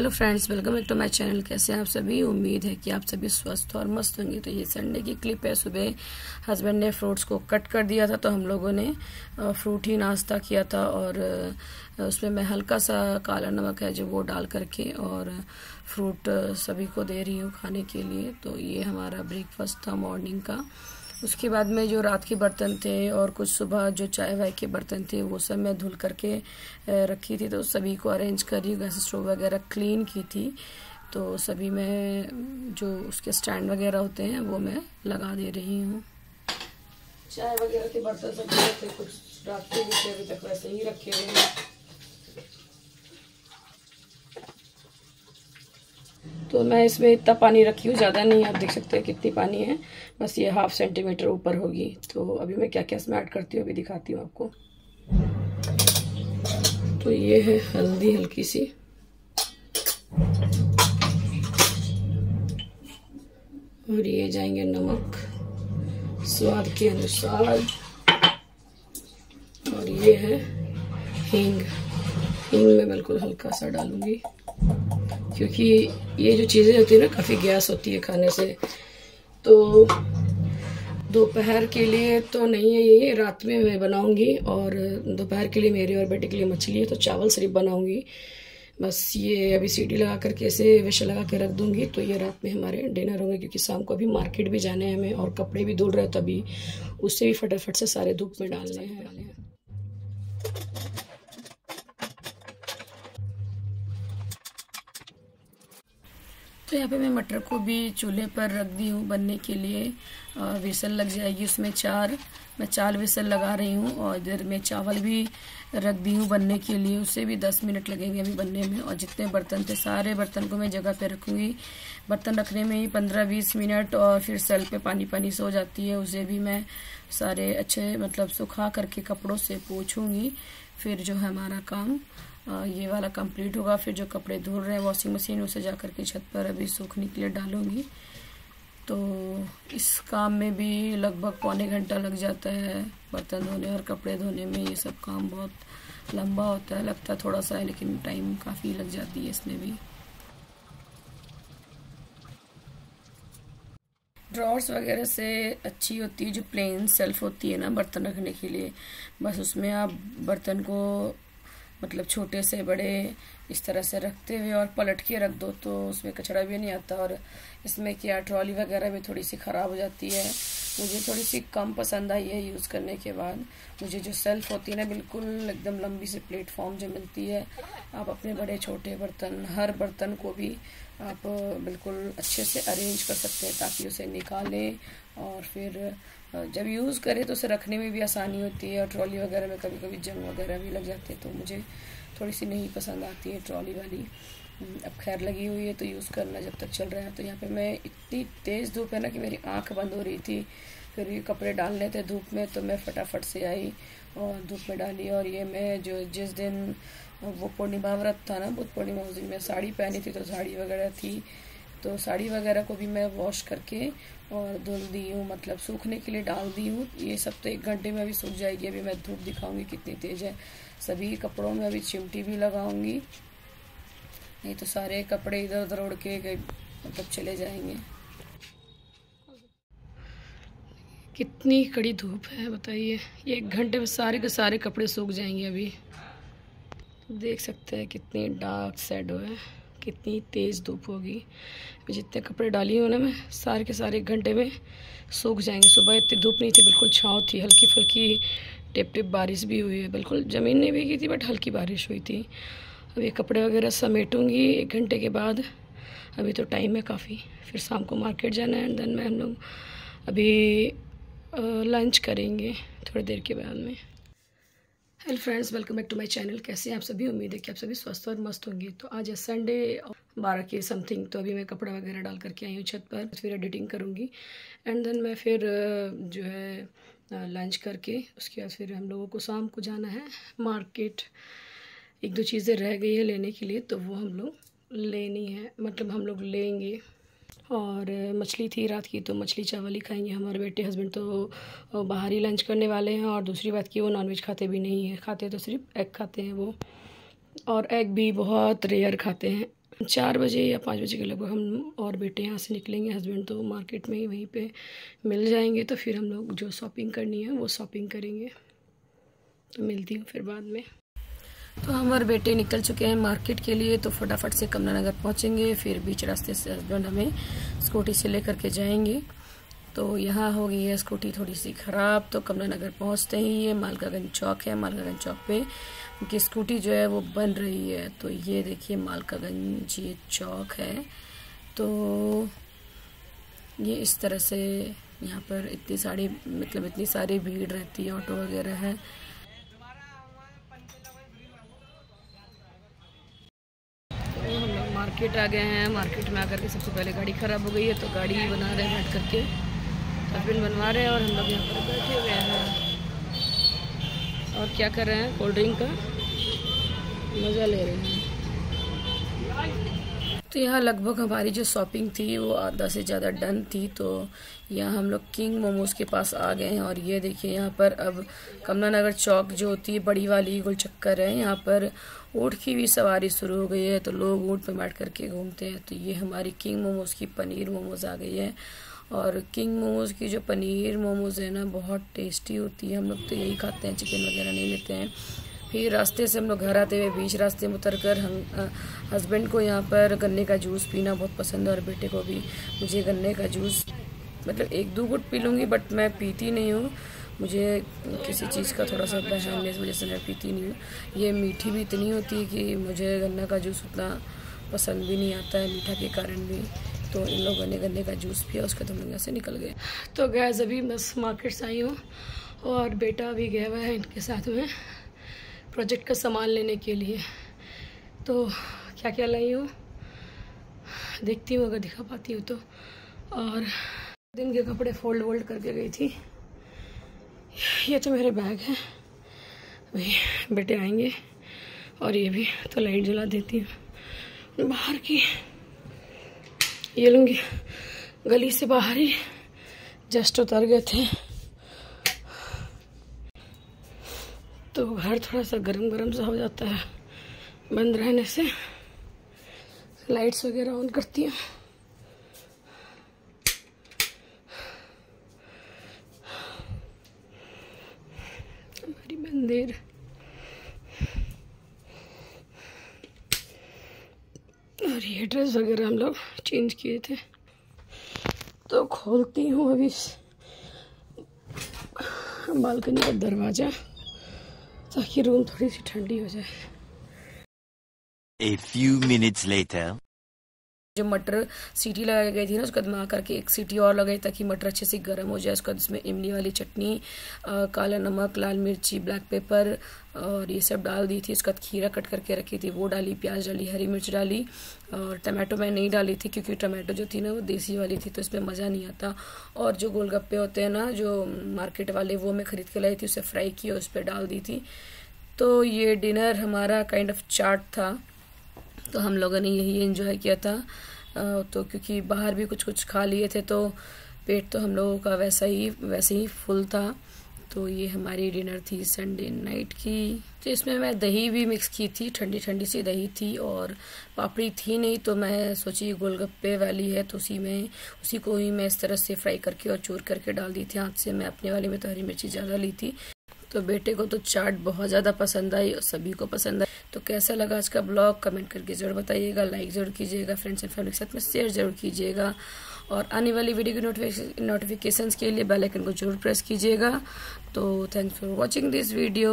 Hello friends, welcome back to my channel. कैसे हैं आप सभी? उम्मीद है कि आप सभी स्वस्थ और मस्त होंगे। तो ये संडे की क्लिप है। सुबह हस्बैंड ने फ्रूट्स को कट कर दिया था, तो हम लोगों ने फ्रूट ही नाश्ता किया था। और उसमें मैं हल्का सा काला नमक है जो वो डाल करके और फ्रूट सभी को दे रही हूँ खाने के लिए। तो ये हमारा ब्रेकफास्ट था मॉर्निंग का। उसके बाद में जो रात के बर्तन थे और कुछ सुबह जो चाय वाय के बर्तन थे वो सब मैं धुल करके रखी थी। तो सभी को अरेंज कर रही हूँ। गैस स्टोव वगैरह क्लीन की थी, तो सभी में जो उसके स्टैंड वगैरह होते हैं वो मैं लगा दे रही हूँ। चाय वगैरह के बर्तन सब थे, कुछ रात के भी थे, अभी तक वैसे ही रखे हुए हैं। तो मैं इसमें इतना पानी रखी हूँ, ज़्यादा नहीं। आप देख सकते हैं कितनी पानी है, बस ये 1/2 सेंटीमीटर ऊपर होगी। तो अभी मैं क्या क्या इसमें ऐड करती हूँ अभी दिखाती हूँ आपको। तो ये है हल्दी हल्की सी, और ये जाएंगे नमक स्वाद के अनुसार, और ये है हींग। हींग मैं बिल्कुल हल्का सा डालूंगी, क्योंकि ये जो चीज़ें होती है ना, काफ़ी गैस होती है खाने से। तो दोपहर के लिए तो नहीं है ये, रात में मैं बनाऊंगी। और दोपहर के लिए मेरे और बेटे के लिए मछली है, तो चावल सिर्फ बनाऊंगी। बस ये अभी सीटी लगा करके ऐसे विशल लगा के रख दूंगी, तो ये रात में हमारे डिनर होंगे। क्योंकि शाम को अभी मार्केट भी जाने हैं हमें, और कपड़े भी धुल रहे हैं, तभी उससे भी फटाफट से सारे धूप में डालने हैं। तो यहाँ पे मैं मटर को भी चूल्हे पर रख दी हूँ बनने के लिए। विसल लग जाएगी उसमें मैं 4 विसल लगा रही हूँ। और इधर में चावल भी रख दी हूँ बनने के लिए, उससे भी 10 मिनट लगेंगे अभी बनने में। और जितने बर्तन थे सारे बर्तन को मैं जगह पे रखूँगी। बर्तन रखने में ही 15-20 मिनट, और फिर सेल पे पानी सो जाती है, उसे भी मैं सारे अच्छे सुखा करके कपड़ों से पोंछूँगी। फिर जो है हमारा काम ये वाला कंप्लीट होगा। फिर जो कपड़े धुल रहे हैं वॉशिंग मशीन, उसे जा करके छत पर अभी सूखने के लिए डालूंगी। तो इस काम में भी लगभग पौने घंटा लग जाता है, बर्तन धोने और कपड़े धोने में। ये सब काम बहुत लंबा होता है, लगता थोड़ा सा है लेकिन टाइम काफ़ी लग जाती है इसमें भी। ड्रॉर्स वगैरह से अच्छी होती है जो प्लेन सेल्फ होती है ना बर्तन रखने के लिए। बस उसमें आप बर्तन को छोटे से बड़े इस तरह से रखते हुए और पलट के रख दो, तो उसमें कचरा भी नहीं आता। और इसमें क्या ट्रॉली वगैरह भी थोड़ी सी ख़राब हो जाती है। मुझे थोड़ी सी कम पसंद आई है यूज़ करने के बाद। मुझे जो सेल्फ होती है ना, बिल्कुल एकदम लंबी सी प्लेटफॉर्म जो मिलती है, आप अपने बड़े छोटे बर्तन, हर बर्तन को भी आप बिल्कुल अच्छे से अरेंज कर सकते हैं, ताकि उसे निकालें और फिर जब यूज़ करें तो उसे रखने में भी आसानी होती है। और ट्रॉली वगैरह में कभी कभी जंग वगैरह भी लग जाते हैं, तो मुझे थोड़ी सी नहीं पसंद आती है ट्रॉली वाली। अब खैर लगी हुई है तो यूज़ करना जब तक चल रहा है। तो यहाँ पे मैं, इतनी तेज़ धूप है ना कि मेरी आंख बंद हो रही थी। फिर भी कपड़े डालने थे धूप में, तो मैं फटाफट से आई और धूप में डाली। और ये मैं जिस दिन वो पूर्णिमा व्रत था ना, बुद्ध पूर्णिमा, उस दिन मैं साड़ी पहनी थी, तो साड़ी वगैरह थी, तो साड़ी वगैरह को भी मैं वॉश करके और धुल दी हूँ, सूखने के लिए डाल दी हूँ। ये सब तो 1 घंटे में अभी सूख जाएगी। अभी मैं धूप दिखाऊंगी कितनी तेज़ है। सभी कपड़ों में अभी चिमटी भी लगाऊंगी, नहीं तो सारे कपड़े इधर उधर उड़ के चले जाएंगे। कितनी कड़ी धूप है बताइए। ये 1 घंटे में सारे के सारे कपड़े सूख जाएंगे। अभी देख सकते हैं कितनी डार्क शैडो है, कितनी तेज़ धूप होगी। जितने कपड़े डाली हूँ ना मैं, सारे के सारे 1 घंटे में सूख जाएंगे। सुबह इतनी धूप नहीं थी, बिल्कुल छाँव थी, हल्की फुल्की टिप टिप बारिश भी हुई है। बिल्कुल ज़मीन नहीं भीगी थी, बट हल्की बारिश हुई थी। अब ये कपड़े वगैरह समेटूँगी 1 घंटे के बाद। अभी तो टाइम है काफ़ी, फिर शाम को मार्केट जाना है। एंड देन में हम लोग अभी लंच करेंगे थोड़ी देर के बाद में। Hello friends, welcome back to my channel. कैसे हैं आप सभी? उम्मीद है कि आप सभी स्वस्थ और मस्त होंगे। तो आज है संडे 12 के समथिंग। तो अभी मैं कपड़ा वगैरह डाल करके आई हूँ छत पर, फिर एडिटिंग करूँगी। एंड देन मैं फिर जो है लंच करके उसके बाद फिर हम लोगों को शाम को जाना है मार्केट। 1-2 चीज़ें रह गई है लेने के लिए, तो वो हम लोग लेनी है, हम लोग लेंगे। और मछली थी रात की, तो मछली चावल ही खाएंगे। हमारे बेटे हस्बैंड तो बाहर ही लंच करने वाले हैं। और दूसरी बात कि वो नॉनवेज खाते भी नहीं है, खाते तो सिर्फ एग खाते हैं वो, और एग भी बहुत रेयर खाते हैं। 4 बजे या 5 बजे के लगभग हम और बेटे यहाँ से निकलेंगे। हस्बैंड तो मार्केट में ही वहीं पे मिल जाएंगे, तो फिर हम लोग जो शॉपिंग करनी है वो शॉपिंग करेंगे। तो मिलती हूँ फिर बाद में। तो हमारे बेटे निकल चुके हैं मार्केट के लिए, तो फटाफट से कमला नगर पहुँचेंगे। फिर बीच रास्ते से हस्बैंड हमें स्कूटी से लेकर के जाएंगे। तो यहाँ हो गई है स्कूटी थोड़ी सी ख़राब, तो कमला नगर पहुँचते ही ये मालकागंज चौक है। मालकागंज चौक पे उनकी स्कूटी जो है वो बन रही है। तो ये देखिए मालकागंज ये चौक है। तो ये इस तरह से यहाँ पर इतनी सारी भीड़ रहती है, ऑटो वगैरह है। तो हम लोग मार्केट आ गए हैं। मार्केट में आकर के सबसे पहले गाड़ी ख़राब हो गई है, तो गाड़ी बना रहे हैं बैठ करके, हस्बैंड बनवा रहे हैं और हम लोग यहाँ पर बैठे हुए हैं। और क्या कर रहे हैं, कोल्ड ड्रिंक का मज़ा ले रहे हैं। तो यहाँ लगभग हमारी जो शॉपिंग थी वो आधा से ज़्यादा डन थी। तो यहाँ हम लोग किंग मोमोज़ के पास आ गए हैं। और ये देखिए यहाँ पर अब कमला नगर चौक जो होती है बड़ी वाली गोल चक्कर है, यहाँ पर ऊँट की भी सवारी शुरू हो गई है। तो लोग ऊँट पर बैठ करके घूमते हैं। तो ये हमारी किंग मोमोज़ की पनीर मोमोज़ आ गई है। और किंग मोमोज़ की जो पनीर मोमोज़ है ना बहुत टेस्टी होती है। हम लोग तो यही खाते हैं, चिकन वगैरह नहीं लेते हैं। फिर रास्ते से हम लोग घर आते हुए बीच रास्ते में उतरकर हम हस्बैंड को यहाँ पर गन्ने का जूस पीना बहुत पसंद है और बेटे को भी। मुझे गन्ने का जूस मतलब 1-2 घुट पी लूँगी, बट मैं पीती नहीं हूँ। मुझे किसी चीज़ का थोड़ा सा बहन है, इस वजह से मैं पीती नहीं हूँ। ये मीठी भी इतनी होती है कि मुझे गन्ना का जूस उतना पसंद भी नहीं आता है, मीठा के कारण भी। तो इन लोगों ने गन्ने का जूस पिया, उसके बाद हम लोग यहाँ से निकल गए। तो गैस अभी बस मार्केट से आई हूँ और बेटा भी गया हुआ है इनके साथ में प्रोजेक्ट का सामान लेने के लिए। तो क्या क्या लाई हूँ देखती हूँ, अगर दिखा पाती हूँ तो। और दिन के कपड़े फोल्ड करके गई थी। ये तो मेरे बैग हैं, वही बेटे आएंगे। और ये भी तो लाइट जला देती हूँ बाहर की। ये लोग गली से बाहर ही जस्ट उतर गए थे, तो घर थोड़ा सा गरम सा हो जाता है बंद रहने से। लाइट्स वगैरह ऑन करती हूँ। हमारी मंदिर और ये ड्रेस वगैरह हम लोग चेंज किए थे। तो खोलती हूँ अभी बालकनी का दरवाज़ा ताकि रूम थोड़ी सी ठंडी हो जाए। A few minutes later. जो मटर सीटी लगाई गई थी ना, उसके बाद में आकर के एक सीटी और लगाई ताकि मटर अच्छे से गर्म हो जाए। उसके बाद इसमें इमली वाली चटनी, काला नमक, लाल मिर्ची, ब्लैक पेपर और ये सब डाल दी थी। उसके बाद खीरा कट करके रखी थी वो डाली, प्याज डाली, हरी मिर्च डाली। और टमाटो मैं नहीं डाली थी क्योंकि टमाटो जो थी ना वो देसी वाली थी, तो इसमें मज़ा नहीं आता। और जो गोलगप्पे होते हैं ना जो मार्केट वाले, वो मैं ख़रीद के लाई थी, उसे फ्राई की और उस पर डाल दी थी। तो ये डिनर हमारा काइंड ऑफ चाट था, तो हम लोगों ने यही एंजॉय किया था। तो क्योंकि बाहर भी कुछ खा लिए थे तो पेट तो हम लोगों का वैसे ही फुल था। तो ये हमारी डिनर थी संडे नाइट की। तो इसमें मैं दही भी मिक्स की थी, ठंडी सी दही थी और पापड़ी थी नहीं, तो मैं सोची गोलगप्पे वाली है तो उसी को ही मैं इस तरह से फ्राई करके और चूर करके डाल दी थी हाथ से। मैं अपने वाले में तो हरी मिर्ची ज़्यादा ली थी। तो बेटे को तो चाट बहुत ज़्यादा पसंद आई और सभी को पसंद आई। तो कैसा लगा आज का ब्लॉग कमेंट करके ज़रूर बताइएगा, लाइक ज़रूर कीजिएगा, फ्रेंड्स एंड फैमिली के साथ में शेयर ज़रूर कीजिएगा। और आने वाली वीडियो की नोटिफिकेशंस के लिए बेल आइकन को जरूर प्रेस कीजिएगा। तो thanks for watching this video.